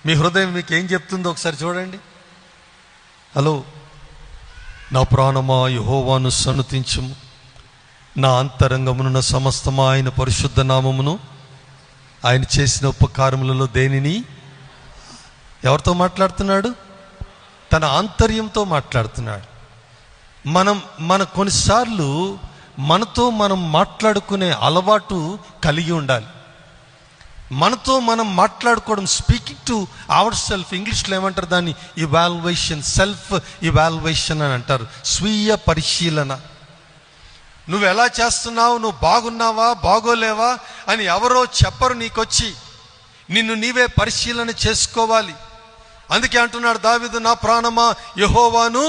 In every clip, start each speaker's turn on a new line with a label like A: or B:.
A: మీ హృదయం మీకు ఏం చెప్తుందో ఒకసారి చూడండి. హలో, నా ప్రాణమా యెహోవాను సన్నుతించుము, నా అంతరంగమునున్న సమస్తమా ఆయన పరిశుద్ధ నామమును. ఆయన చేసిన ఉపకారములలో దేనిని, ఎవరితో మాట్లాడుతున్నాడు? తన ఆంతర్యంతో మాట్లాడుతున్నాడు. మన కొన్నిసార్లు మనతో మనం మాట్లాడుకునే అలవాటు కలిగి ఉండాలి. మనతో మనం మాట్లాడుకోవడం, స్పీకింగ్ టు అవర్ సెల్ఫ్. ఇంగ్లీష్లో ఏమంటారు దాన్ని? ఇవాల్యుయేషన్, సెల్ఫ్ ఇవాల్యుయేషన్ అని అంటారు. స్వీయ పరిశీలన. నువ్వు ఎలా చేస్తున్నావు, నువ్వు బాగున్నావా బాగోలేవా అని ఎవరో చెప్పరు నీకొచ్చి. నిన్ను నీవే పరిశీలన చేసుకోవాలి. అందుకే అంటున్నాడు దావీదు, నా ప్రాణమా యెహోవాను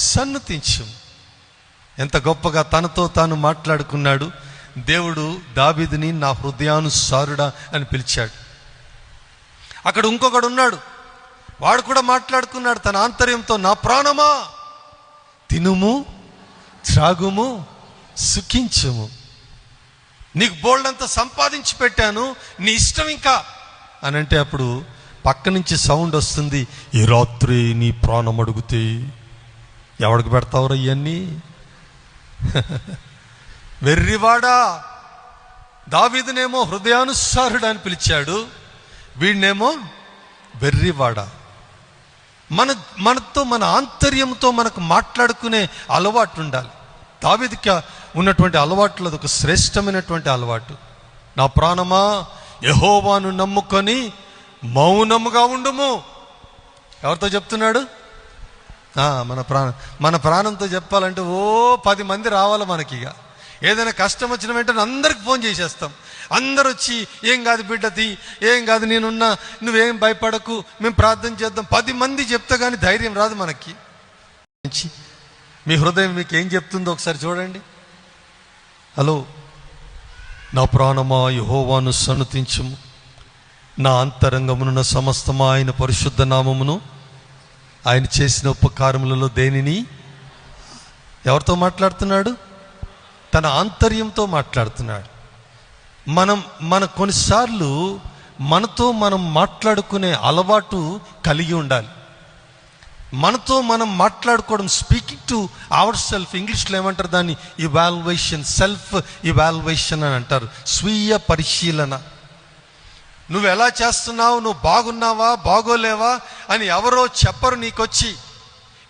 A: సన్నుతించు. ఎంత గొప్పగా తనతో తాను మాట్లాడుకున్నాడు. దేవుడు దావీదుని నా హృదయానుసారుడా అని పిలిచాడు. అక్కడ ఇంకొకడు ఉన్నాడు, వాడు కూడా మాట్లాడుకున్నాడు తన ఆంతర్యంతో, నా ప్రాణమా తినుము త్రాగుము సుఖించుము, నీకు బోల్డంతా సంపాదించి పెట్టాను, నీ ఇష్టం ఇంకా అని అంటే, అప్పుడు పక్క నుంచి సౌండ్ వస్తుంది, ఈ రాత్రి నీ ప్రాణం అడుగుతే ఎవడికి పెడతావురా ఇవన్నీ? వెర్రివాడా. దావీదునేమో హృదయానుసారుడు అని పిలిచాడు, వీడినేమో వెర్రివాడా. మనతో మన ఆంతర్యంతో మనకు మాట్లాడుకునే అలవాటు ఉండాలి. దావీదుకి ఉన్నటువంటి అలవాట్లు అది ఒక శ్రేష్టమైనటువంటి అలవాటు. నా ప్రాణమా యెహోవాను నమ్ముకొని మౌనముగా ఉండుము. ఎవరితో చెప్తున్నాడు? మన ప్రాణంతో చెప్పాలంటే 10 మంది రావాలి మనకి. ఇక ఏదైనా కష్టం వచ్చిన వెంటనే అందరికి ఫోన్ చేసేస్తాం. అందరు వచ్చి, ఏం కాదు బిడ్డది, ఏం కాదు, నేనున్నా, నువ్వేం భయపడకు, మేము ప్రార్థన చేద్దాం. 10 మంది చెప్తే కానీ ధైర్యం రాదు మనకి. మీ హృదయం మీకు ఏం చెప్తుందో ఒకసారి చూడండి. హలో, నా ప్రాణమా యెహోవాను సన్నుతించుము, నా అంతరంగమునున్న సమస్తమా ఆయన పరిశుద్ధ నామమును. ఆయన చేసిన ఉపకారములలో దేనిని, ఎవరితో మాట్లాడుతున్నాడు? తన ఆంతర్యంతో మాట్లాడుతున్నాడు. మన కొన్నిసార్లు మనతో మనం మాట్లాడుకునే అలవాటు కలిగి ఉండాలి. మనతో మనం మాట్లాడుకోవడం, స్పీకింగ్ టు అవర్ సెల్ఫ్. ఇంగ్లీష్లో ఏమంటారు దాన్ని? ఇవాల్యుయేషన్, సెల్ఫ్ ఇవాల్యుయేషన్ అని అంటారు. స్వీయ పరిశీలన. నువ్వు ఎలా చేస్తున్నావు, నువ్వు బాగున్నావా బాగోలేవా అని ఎవరో చెప్పరు నీకొచ్చి.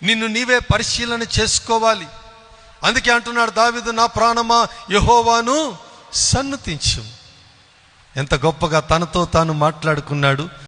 A: నిన్ను నీవే పరిశీలన చేసుకోవాలి. అందుకే అంటున్నాడు దావీదు, నా ప్రాణమా యెహోవాను సన్నుతించు. ఎంత గొప్పగా తనతో తాను మాట్లాడుకున్నాడు.